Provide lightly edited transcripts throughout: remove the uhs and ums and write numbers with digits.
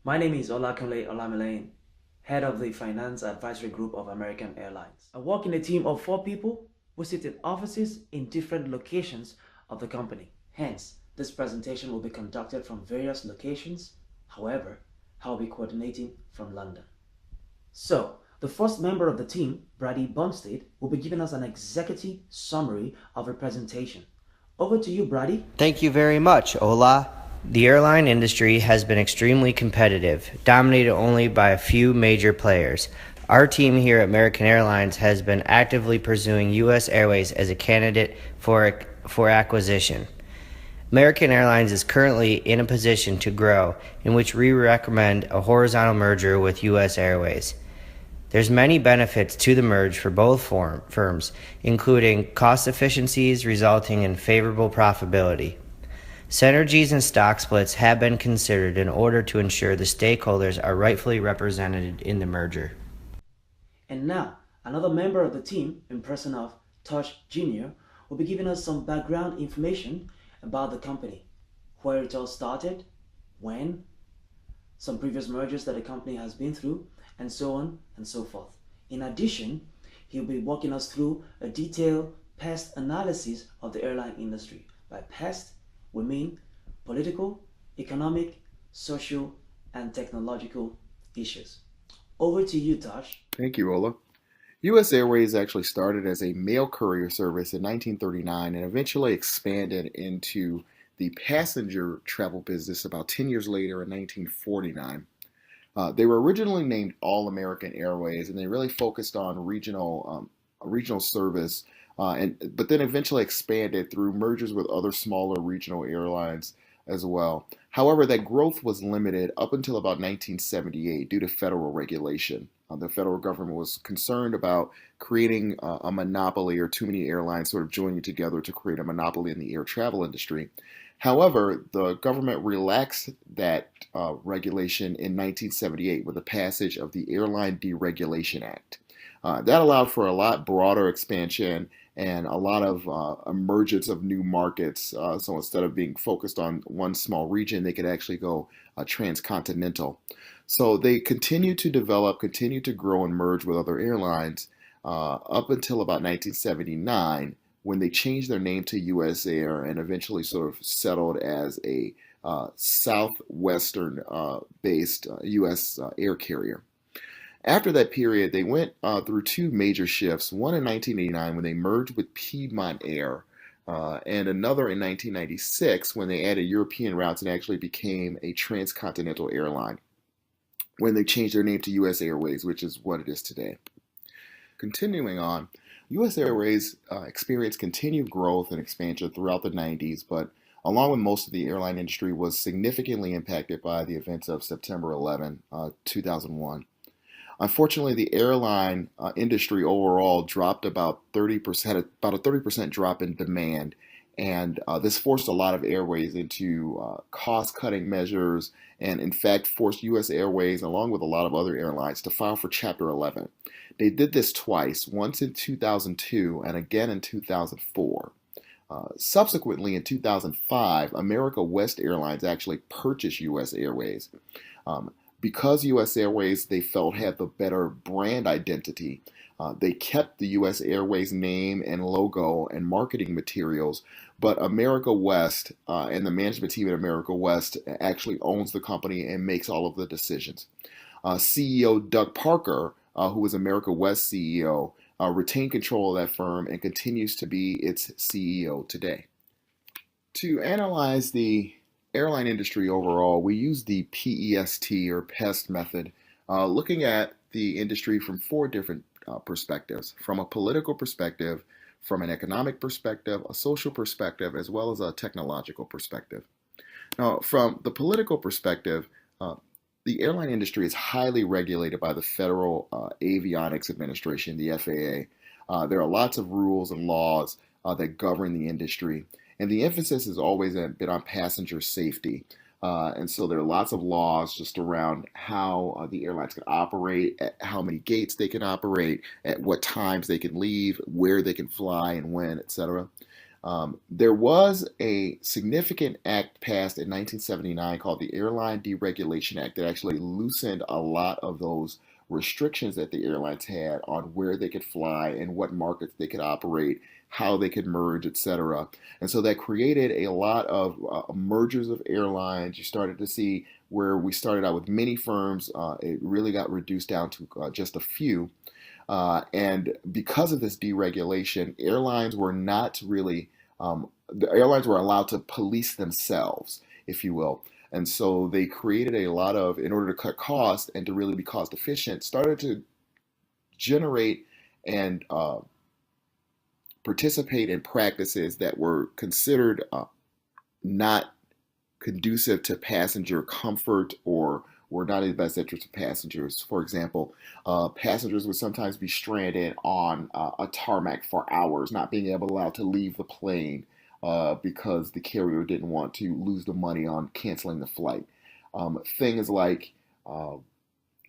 My name is Olamilehin, head of the Finance Advisory Group of American Airlines. I work in a team of 4 people who sit in offices in different locations of the company. Hence, this presentation will be conducted from various locations. However, I'll be coordinating from London. So, the first member of the team, Brady Bonsted, will be giving us an executive summary of her presentation. Over to you, Brady. Thank you very much, Ola. The airline industry has been extremely competitive, dominated only by a few major players. Our team here at American Airlines has been actively pursuing U.S. Airways as a candidate for acquisition. American Airlines is currently in a position to grow, in which we recommend a horizontal merger with U.S. Airways. There's many benefits to the merge for both firms, including cost efficiencies resulting in favorable profitability. Synergies and stock splits have been considered in order to ensure the stakeholders are rightfully represented in the merger. And now, another member of the team, in person of Tosh Jr., will be giving us some background information about the company, where it all started, when, some previous mergers that the company has been through, and so on and so forth. In addition, he'll be walking us through a detailed pest analysis of the airline industry. By pest, we mean political, economic, social, and technological issues. Over to you, Tosh. Thank you, Ola. U.S. Airways actually started as a mail courier service in 1939 and eventually expanded into the passenger travel business about 10 years later in 1949. They were originally named All American Airways, and they really focused on regional service, but then eventually expanded through mergers with other smaller regional airlines as well. However, that growth was limited up until about 1978 due to federal regulation. The federal government was concerned about creating a monopoly or too many airlines sort of joining together to create a monopoly in the air travel industry. However, the government relaxed that regulation in 1978 with the passage of the Airline Deregulation Act. That allowed for a lot broader expansion and a lot of emergence of new markets. So instead of being focused on one small region, they could actually go transcontinental. So they continued to develop, continued to grow and merge with other airlines up until about 1979 when they changed their name to US Air and eventually sort of settled as a southwestern based US air carrier. After that period, they went through two major shifts, one in 1989 when they merged with Piedmont Air, and another in 1996 when they added European routes and actually became a transcontinental airline, when they changed their name to US Airways, which is what it is today. Continuing on, US Airways experienced continued growth and expansion throughout the 90s, but along with most of the airline industry, was significantly impacted by the events of September 11, 2001. Unfortunately, the airline industry overall dropped about a 30% drop in demand, and this forced a lot of airways into cost-cutting measures, and in fact forced U.S. Airways, along with a lot of other airlines, to file for Chapter 11. They did this twice, once in 2002 and again in 2004. Subsequently, in 2005, America West Airlines actually purchased U.S. Airways. Um, because U.S. Airways, they felt, had the better brand identity, they kept the U.S. Airways name and logo and marketing materials, but America West and the management team at America West actually owns the company and makes all of the decisions. CEO Doug Parker, who was America West CEO, retained control of that firm and continues to be its CEO today. To analyze the airline industry overall, we use the PEST or PEST method, looking at the industry from four different perspectives: from a political perspective, from an economic perspective, a social perspective, as well as a technological perspective. Now, from the political perspective, uh, the airline industry is highly regulated by the Federal Avionics Administration, the FAA. There are lots of rules and laws that govern the industry, and the emphasis has always been on passenger safety. And so there are lots of laws just around how the airlines can operate, at how many gates they can operate, at what times they can leave, where they can fly, and when, etc. There was a significant act passed in 1979 called the Airline Deregulation Act that actually loosened a lot of those restrictions that the airlines had on where they could fly and what markets they could operate, how they could merge, etc. And so that created a lot of mergers of airlines. You started to see where we started out with many firms, it really got reduced down to just a few. And because of this deregulation, airlines were not really, the airlines were allowed to police themselves, if you will. And so they created a lot of, in order to cut costs and to really be cost efficient, started to generate and participate in practices that were considered not conducive to passenger comfort or were not in the best interest of passengers. For example, passengers would sometimes be stranded on a tarmac for hours, not being allowed to leave the plane because the carrier didn't want to lose the money on canceling the flight. Things like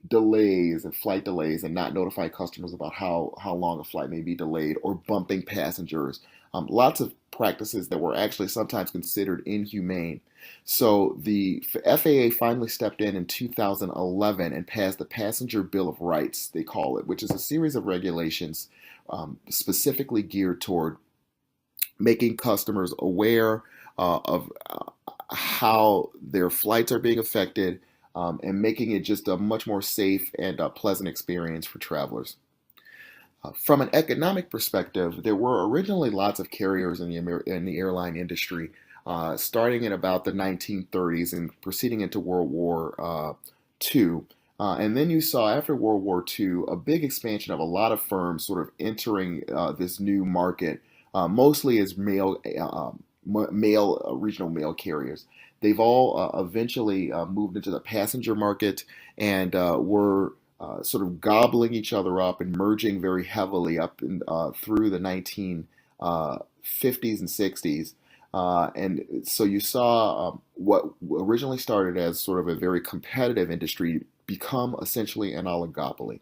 delays and flight delays and not notifying customers about how long a flight may be delayed or bumping passengers. Lots of practices that were actually sometimes considered inhumane. So the FAA finally stepped in 2011 and passed the Passenger Bill of Rights, they call it, which is a series of regulations specifically geared toward making customers aware of how their flights are being affected, and making it just a much more safe and pleasant experience for travelers. From an economic perspective, there were originally lots of carriers in the airline industry, starting in about the 1930s and proceeding into World War II. And then you saw after World War II a big expansion of a lot of firms sort of entering this new market, mostly as regional mail carriers. They've all eventually moved into the passenger market and were sort of gobbling each other up and merging very heavily up through the 1950s and 60s. And so you saw what originally started as sort of a very competitive industry become essentially an oligopoly.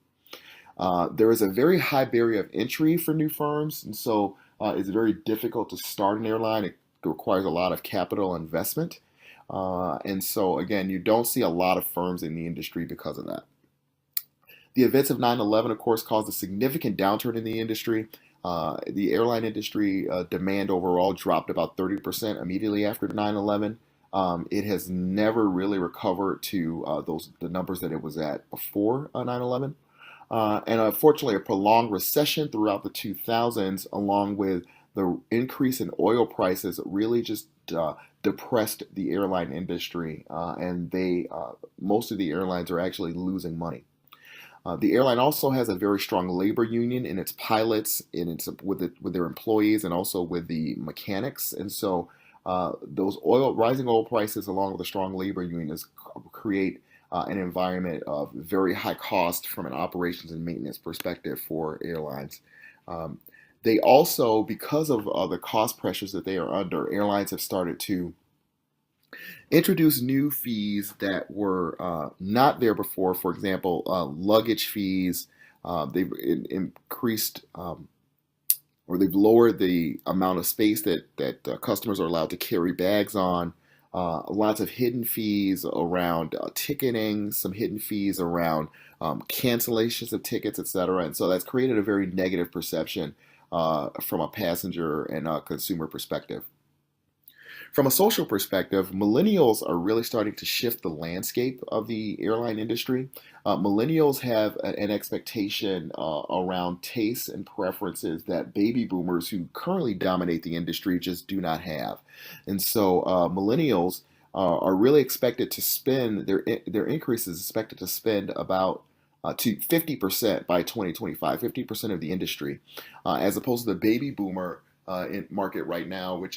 There is a very high barrier of entry for new firms, and so it's very difficult to start an airline. It requires a lot of capital investment. And so, again, you don't see a lot of firms in the industry because of that. The events of 9/11, of course, caused a significant downturn in the industry. The airline industry demand overall dropped about 30% immediately after 9/11. It has never really recovered to the numbers that it was at before 9/11. And unfortunately, a prolonged recession throughout the 2000s, along with the increase in oil prices, really just depressed the airline industry, and most of the airlines are actually losing money. The airline also has a very strong labor union in its pilots, with their employees, and also with the mechanics. And so those rising oil prices, along with a strong labor union, create an environment of very high cost from an operations and maintenance perspective for airlines. They also, because of the cost pressures that they are under, airlines have started to introduce new fees that were not there before. For example, luggage fees. They've increased or they've lowered the amount of space that customers are allowed to carry bags on. Lots of hidden fees around ticketing, some hidden fees around cancellations of tickets, etc. And so that's created a very negative perception from a passenger and a consumer perspective. From a social perspective, millennials are really starting to shift the landscape of the airline industry. Millennials have an expectation around tastes and preferences that baby boomers who currently dominate the industry just do not have. And so millennials are really expected to spend, their increase is expected to spend about to 50% by 2025, 50% of the industry, as opposed to the baby boomer market right now, which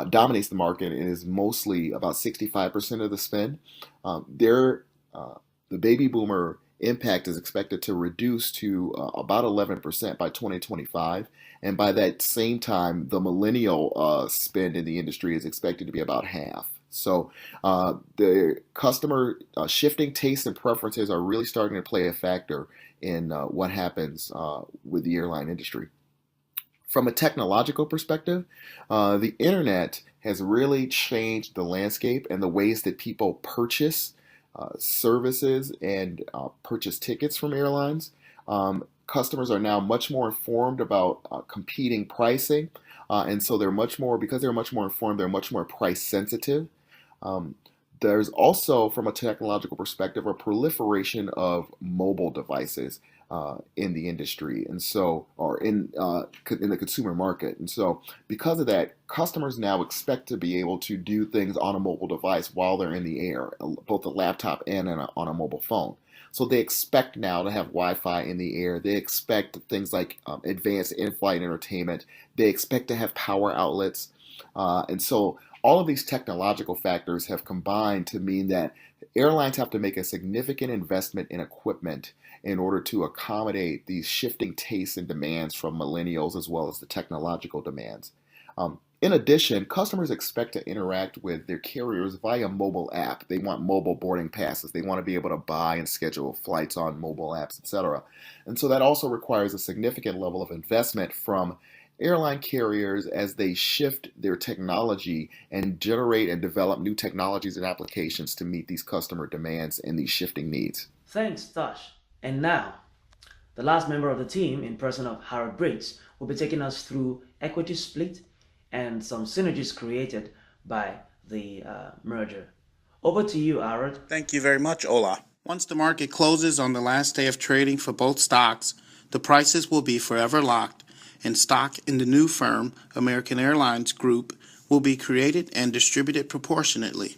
dominates the market and is mostly about 65% of the spend. The baby boomer impact is expected to reduce to about 11% by 2025. And by that same time, the millennial spend in the industry is expected to be about half. So the customer shifting tastes and preferences are really starting to play a factor in what happens with the airline industry. From a technological perspective, the internet has really changed the landscape and the ways that people purchase services and purchase tickets from airlines. Customers are now much more informed about competing pricing, and so because they're much more informed, they're much more price sensitive. Um, there's also, from a technological perspective, a proliferation of mobile devices in the industry, and so, or in the consumer market, and so because of that, customers now expect to be able to do things on a mobile device while they're in the air, both a laptop and on a mobile phone. So they expect now to have Wi-Fi in the air. They expect things like advanced in-flight entertainment. They expect to have power outlets, and so all of these technological factors have combined to mean that airlines have to make a significant investment in equipment in order to accommodate these shifting tastes and demands from millennials as well as the technological demands. In addition, customers expect to interact with their carriers via mobile app. They want mobile boarding passes. They want to be able to buy and schedule flights on mobile apps, etc. And so that also requires a significant level of investment from airline carriers as they shift their technology and generate and develop new technologies and applications to meet these customer demands and these shifting needs. Thanks, Tosh. And now, the last member of the team, in person of Harold Briggs, will be taking us through equity split and some synergies created by the merger. Over to you, Harold. Thank you very much, Ola. Once the market closes on the last day of trading for both stocks, the prices will be forever locked, and stock in the new firm, American Airlines Group, will be created and distributed proportionately.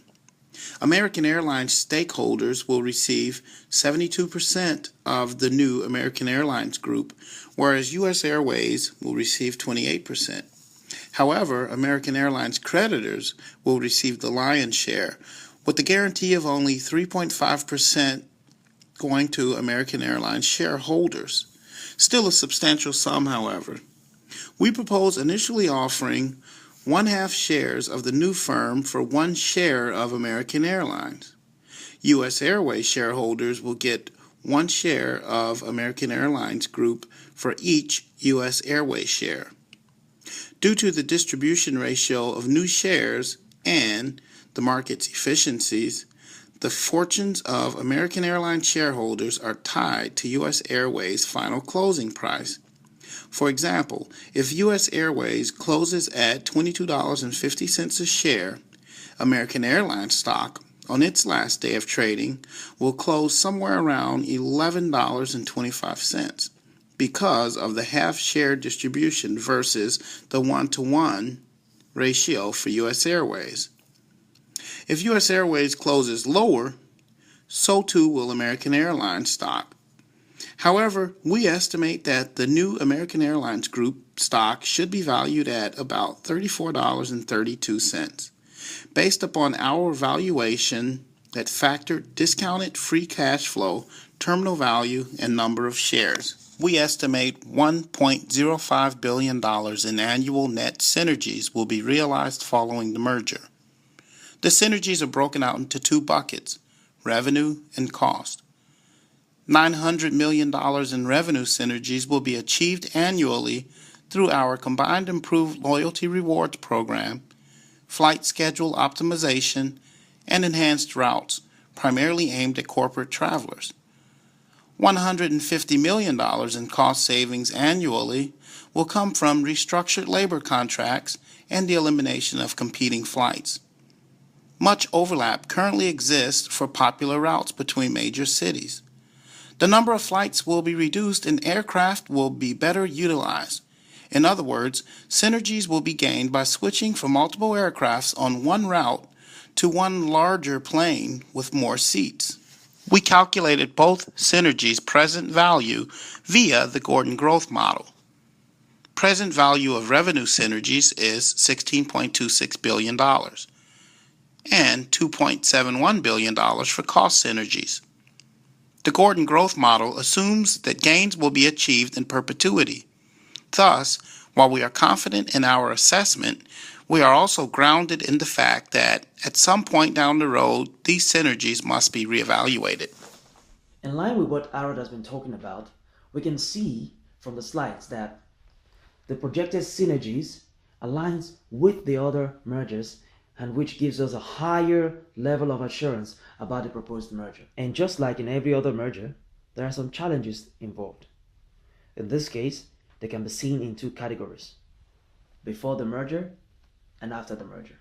American Airlines stakeholders will receive 72% of the new American Airlines Group, whereas U.S. Airways will receive 28%. However, American Airlines creditors will receive the lion's share, with the guarantee of only 3.5% going to American Airlines shareholders. Still a substantial sum, however. We propose initially offering 1/2 shares of the new firm for 1 share of American Airlines. U.S. Airways shareholders will get 1 share of American Airlines Group for each U.S. Airways share. Due to the distribution ratio of new shares and the market's efficiencies, the fortunes of American Airlines shareholders are tied to U.S. Airways' final closing price. For example, if U.S. Airways closes at $22.50 a share, American Airlines stock on its last day of trading will close somewhere around $11.25 because of the half-share distribution versus the 1-to-1 ratio for U.S. Airways. If U.S. Airways closes lower, so too will American Airlines stock. However, we estimate that the new American Airlines Group stock should be valued at about $34.32, based upon our valuation that factored discounted free cash flow, terminal value, and number of shares. We estimate $1.05 billion in annual net synergies will be realized following the merger. The synergies are broken out into 2 buckets, revenue and cost. $900 million in revenue synergies will be achieved annually through our combined improved loyalty rewards program, flight schedule optimization, and enhanced routes, primarily aimed at corporate travelers. $150 million in cost savings annually will come from restructured labor contracts and the elimination of competing flights. Much overlap currently exists for popular routes between major cities. The number of flights will be reduced and aircraft will be better utilized. In other words, synergies will be gained by switching from multiple aircrafts on one route to one larger plane with more seats. We calculated both synergies' present value via the Gordon growth model. Present value of revenue synergies is $16.26 billion and $2.71 billion for cost synergies. The Gordon growth model assumes that gains will be achieved in perpetuity. Thus, while we are confident in our assessment, we are also grounded in the fact that at some point down the road, these synergies must be reevaluated. In line with what Harold has been talking about, we can see from the slides that The projected synergies aligns with the other mergers and which gives us a higher level of assurance about the proposed merger. And just like in every other merger, there are some challenges involved. In this case, they can be seen in two categories: before the merger and after the merger.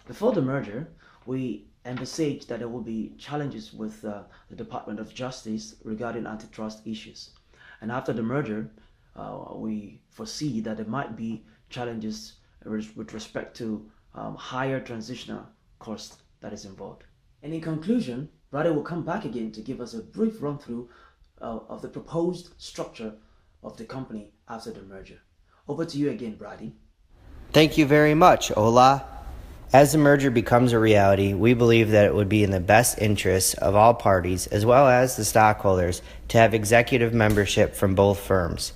Before the merger, we envisage that there will be challenges with the Department of Justice regarding antitrust issues. And after the merger, we foresee that there might be challenges with respect to higher transitional cost that is involved. And in conclusion, Brady will come back again to give us a brief run through of the proposed structure of the company after the merger. Over to you again, Brady. Thank you very much, Ola. As the merger becomes a reality, we believe that it would be in the best interests of all parties, as well as the stockholders, to have executive membership from both firms.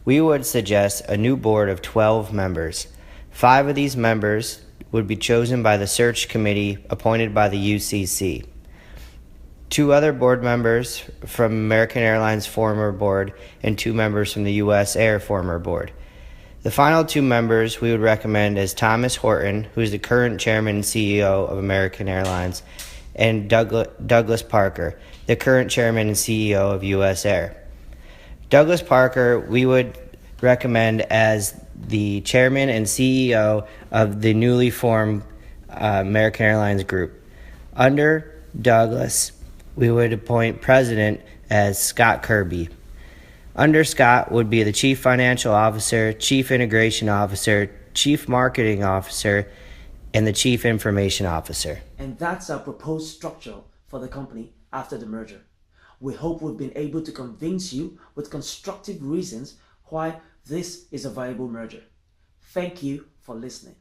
We would suggest a new board of 12 members. 5 of these members would be chosen by the search committee appointed by the UCC. 2 other board members from American Airlines former board and 2 members from the U.S. Air former board. The final 2 members we would recommend is Thomas Horton, who is the current chairman and CEO of American Airlines, and Douglas Parker, the current chairman and CEO of U.S. Air. Douglas Parker we would recommend as the chairman and CEO of the newly formed American Airlines Group. Under Douglas, we would appoint president as Scott Kirby. Under Scott would be the chief financial officer, chief integration officer, chief marketing officer, and the chief information officer. And that's our proposed structure for the company after the merger. We hope we've been able to convince you with constructive reasons why this is a viable merger. Thank you for listening.